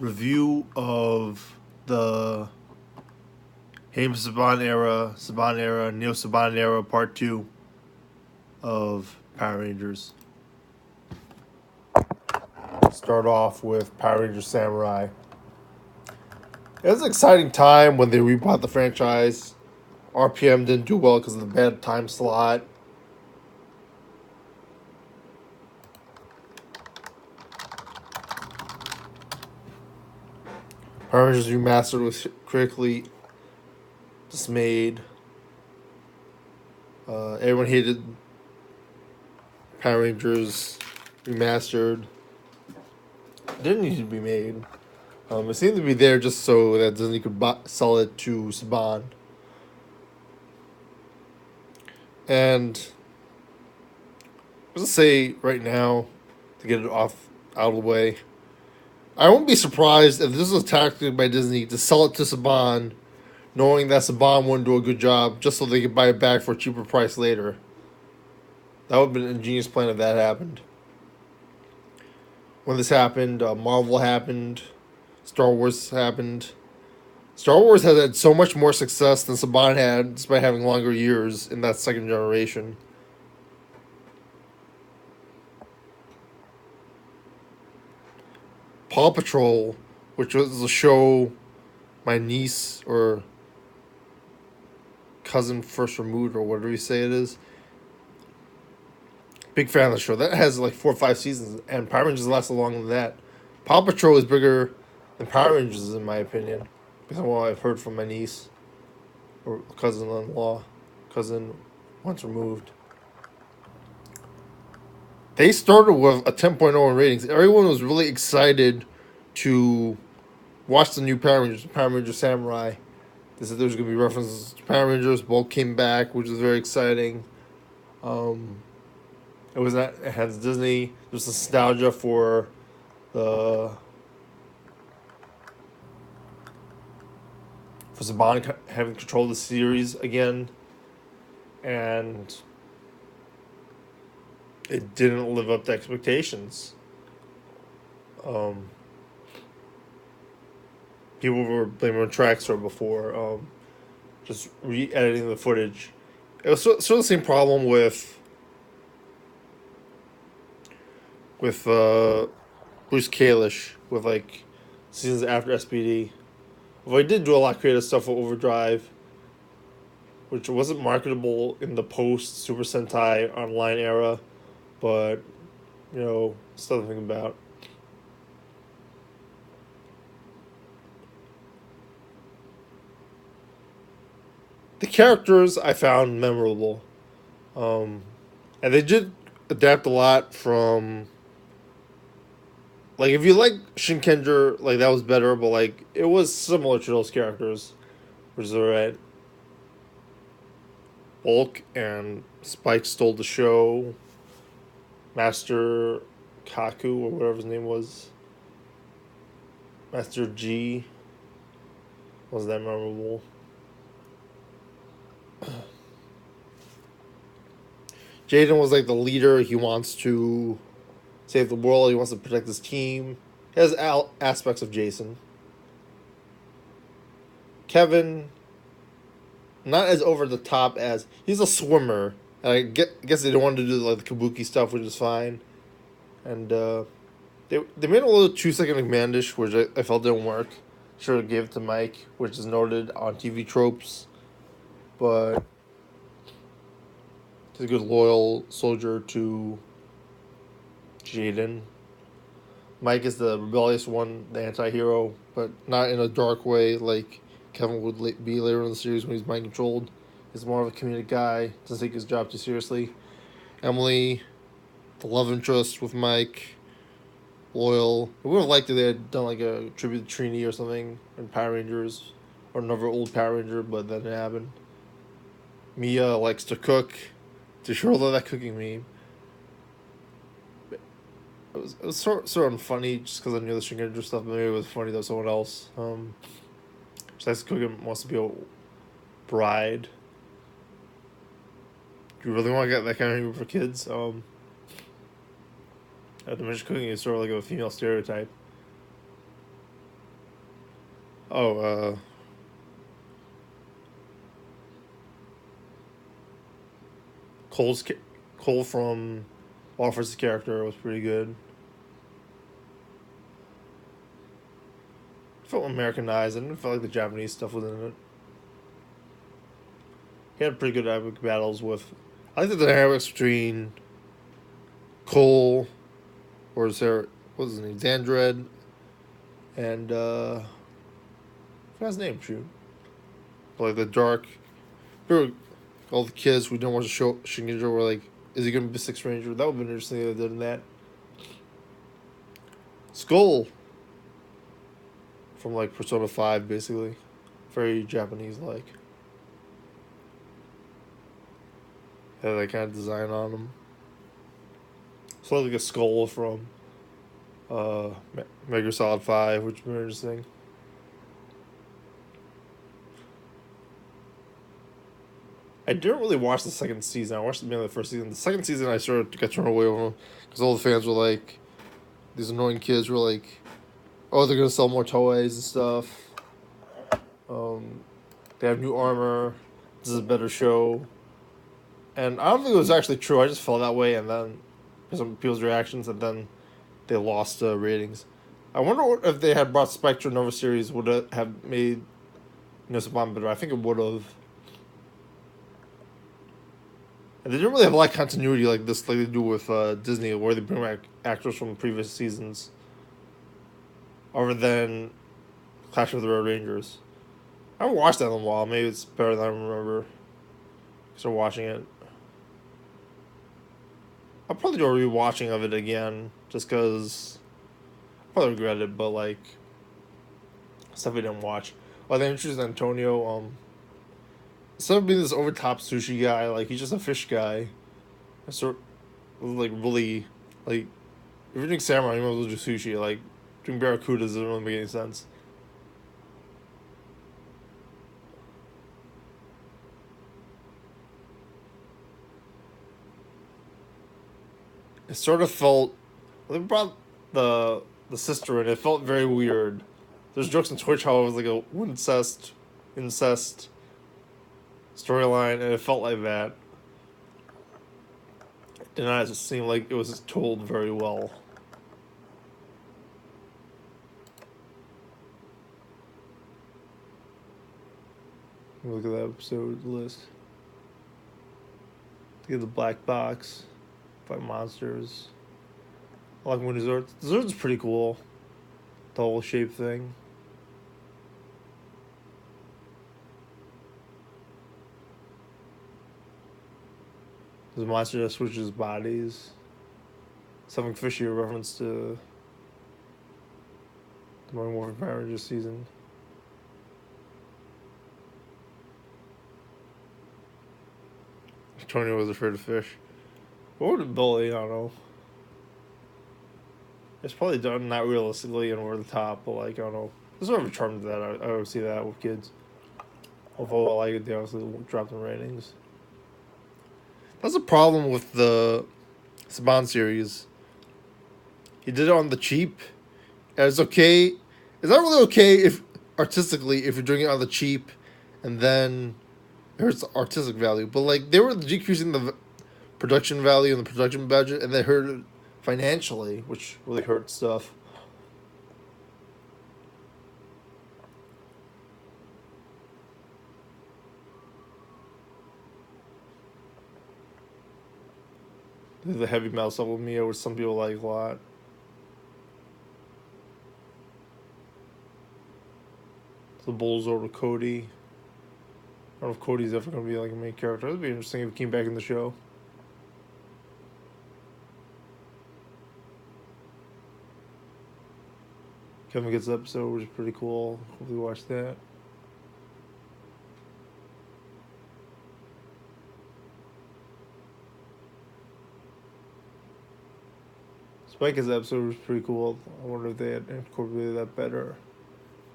review of the Saban era, Neo Saban era, part 2 of Power Rangers. Start off with Power Rangers Samurai. It was an exciting time when they rebought the franchise. RPM didn't do well because of the bad time slot. Power Rangers Remastered was critically dismayed. Everyone hated Power Rangers Remastered. It didn't need to be made. It seemed to be there just so that Disney could sell it to Saban. And let's say right now, to get it out of the way, I won't be surprised if this is a tactic by Disney to sell it to Saban, knowing that Saban wouldn't do a good job, just so they could buy it back for a cheaper price later. That would have been an ingenious plan if that happened. When this happened, Marvel happened, Star Wars happened. Star Wars has had so much more success than Saban had, despite having longer years in that second generation. Paw Patrol, which was a show my niece or cousin first removed, or whatever you say it is. Big fan of the show. That has like 4 or 5 seasons, and Power Rangers lasted longer than that. Paw Patrol is bigger than Power Rangers, in my opinion, based on what I've heard from my niece or cousin once removed. They started with a 10.0 in ratings. Everyone was really excited to watch the new Power Rangers Samurai. They said there was going to be references to Power Rangers. Both came back, which was very exciting. It has Disney. There's nostalgia for the for Saban having control of the series again, and it didn't live up to expectations. People were blaming Traxxor before, just re-editing the footage. It was sort of the same problem with Bruce Kalish with like seasons after SPD. Well, he did do a lot of creative stuff with Overdrive, which wasn't marketable in the post Super Sentai Online era, but stuff to think about. The characters I found memorable, and they did adapt a lot from. Like, if you like Shinkenger, like, that was better, but, like, it was similar to those characters, which is alright. Bulk and Spike stole the show. Master Kaku, or whatever his name was. Master G was that memorable. Jaden was, like, the leader. He wants to save the world. He wants to protect his team. He has aspects of Jason. Kevin, not as over the top as he's a swimmer. And I guess they don't want to do like the kabuki stuff, which is fine. And they made a little 2-second McMandish, which I felt didn't work. Should have gave it to Mike, which is noted on TV tropes, but he's a good loyal soldier to Jaden. Mike is the rebellious one, the anti-hero, but not in a dark way like Kevin would be later in the series when he's mind controlled. He's more of a comedic guy, doesn't take his job too seriously. Emily, the love interest with Mike, loyal. I would have liked if they had done like a tribute to Trini or something in Power Rangers, or another old Power Ranger, but that didn't happen. Mia likes to cook. To show that cooking meme. It was sort of unfunny just because I knew the Shinkenger stuff, but maybe it was funny that someone else. She likes to cook and wants to be a bride. Do you really want to get that kind of humor for kids? Not to mention cooking is sort of like a female stereotype. Oh, Cole's Cole from Officer's character was pretty good. It felt Americanized. I didn't feel like the Japanese stuff was in it. He had pretty good epic battles with. I think the dynamics between Cole, or is there, what was his name, Xandred, and I forgot his name. Shoot, like the dark. All the kids who didn't want to show Shinigami were like, "Is he gonna be Sixth Ranger?" That would have been interesting if they did that. Skull from like Persona 5, basically, very Japanese like. Had that kind of design on him. So like a skull from Metal Solid 5, which would be interesting. I didn't really watch the second season. I watched the beginning of the first season. The second season, I sort of got turned away from because all the fans were like, these annoying kids were like, "Oh, they're gonna sell more toys and stuff. Um, they have new armor. This is a better show." And I don't think it was actually true. I just felt that way, and then some people's reactions, and then they lost ratings. I wonder if they had brought Spike to another series, would it have made Neo Saban better? I think it would have. And they didn't really have a lot of continuity like this, like they do with Disney, where they bring back actors from previous seasons, other than Clash of the Red Rangers. I haven't watched that in a while. Maybe it's better than I remember. Start watching it. I'll probably do a rewatching of it again, just because I probably regret it. But like stuff I didn't watch. Well, they introduced Antonio. Instead of being this over top sushi guy, like he's just a fish guy. It's sort like really like if you're doing samurai, you might as well do sushi. Like doing barracudas doesn't really make any sense. It sort of felt. They brought the sister in. It felt very weird. There's jokes on Twitch how it was like a incest storyline, and it felt like that. It did not seem like it was told very well. Look at that episode list. Get the black box, fight monsters. I like Moon Resort. Desert's pretty cool. The whole shape thing. There's a monster that switches bodies. Something fishy, a reference to the Modern Warfare Power Rangers season. Tony was afraid of fish. What would it bully? I don't know. It's probably done not realistically and over the top, but like I don't know. There's sort of a charm to that. I would see that with kids. Although I like it, they obviously dropped in ratings. That's a problem with the Saban series. He did it on the cheap. And it's okay. It's not really okay if artistically if you're doing it on the cheap, and then it hurts the artistic value. But like they were decreasing the production value and the production budget, and they hurt it financially, which really hurt stuff. The heavy metal stuff with Mia, which some people like a lot. The Bulls over Cody. I don't know if Cody's ever going to be like a main character. It'd be interesting if he came back in the show. Kevin gets the episode, which is pretty cool. Hopefully, watch that. Spike gets the episode, which is pretty cool. I wonder if they had incorporated that better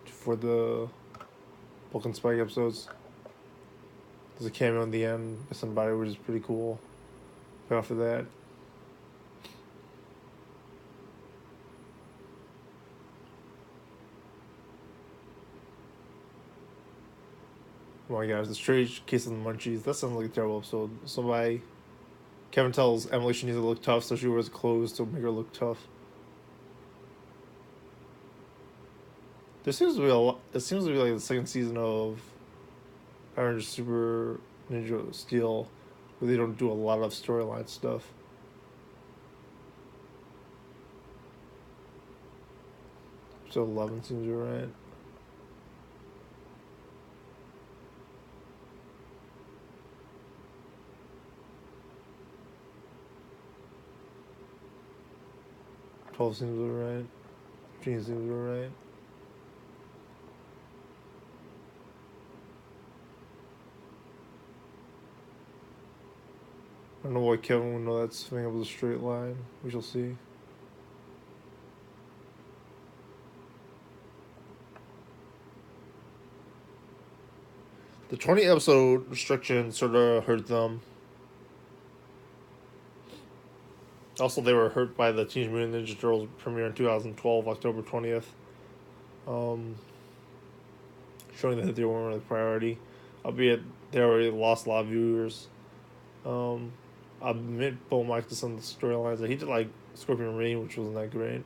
for the Bulk and Spike episodes. There's a cameo in the end by somebody, which is pretty cool. Pay off of that. Oh my gosh, the Strange Case of the Munchies. That sounds like a terrible episode. Kevin tells Emily she needs to look tough, so she wears clothes to make her look tough. There seems to be a lot. It seems to be like the second season of Power Rangers Super Ninja Steel, where they don't do a lot of storyline stuff. So 11 seems right. Twelve seems right. 15 seems right. I don't know why Kevin would know that swing up was a straight line. We shall see. The 20 episode restriction sort of hurt them. Also, they were hurt by the Teenage Mutant Ninja Turtles premiere in 2012, October 20th. Showing that they weren't really a priority. Albeit, they already lost a lot of viewers. I admit Bo Mike to some of the storylines that he did, like Scorpion Rain, which wasn't that great.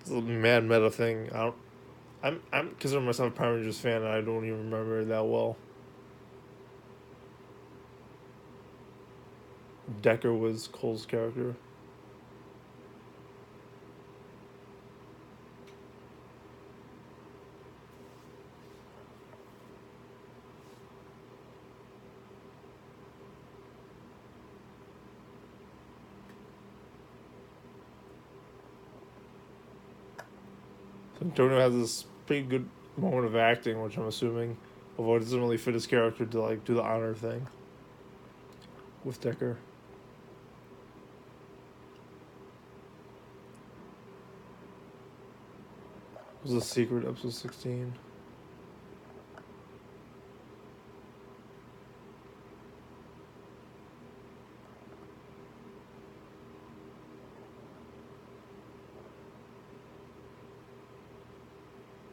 It's a mad meta thing. I'm considering myself a Power Rangers fan, and I don't even remember it that well. Decker was Cole's character. So Antonio has this pretty good moment of acting, which I'm assuming, although it doesn't really fit his character to like do the honor thing with Decker. It was a secret, episode 16.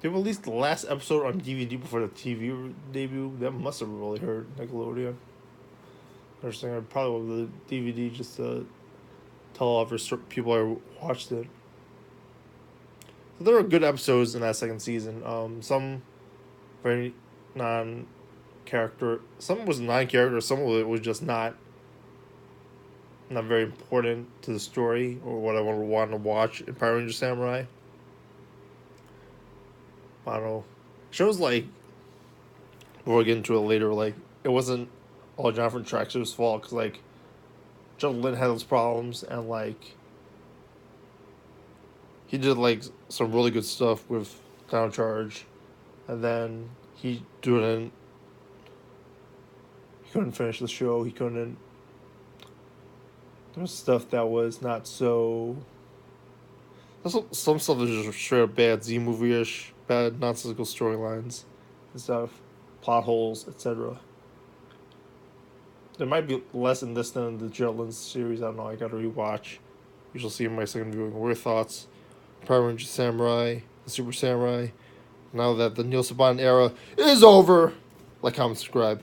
They released the last episode on DVD before the TV debut. That must have really hurt Nickelodeon. Interesting. I probably want the DVD just to tell other people I watched it. So there were good episodes in that second season. Some very non-character. Some was non-character. Some of it was just not very important to the story or what I want to watch in Power Ranger Samurai. I don't know. Shows like, we'll get into it later, like, it wasn't all Jonathan Traxler's fault, because, like, Joe Lynn had those problems, and, like, he did, like, some really good stuff with Down Charge, and then he couldn't finish the show, there was stuff that was not so... Some stuff is just straight up bad Z-movie-ish, bad nonsensical storylines and stuff, plot holes, etc. There might be less in this than the Jetlins series. I don't know. I gotta rewatch. You shall see in my second viewing. What are your thoughts? Power Rangers Samurai, the Super Samurai. Now that the Neo Saban era is over, like, comment, subscribe.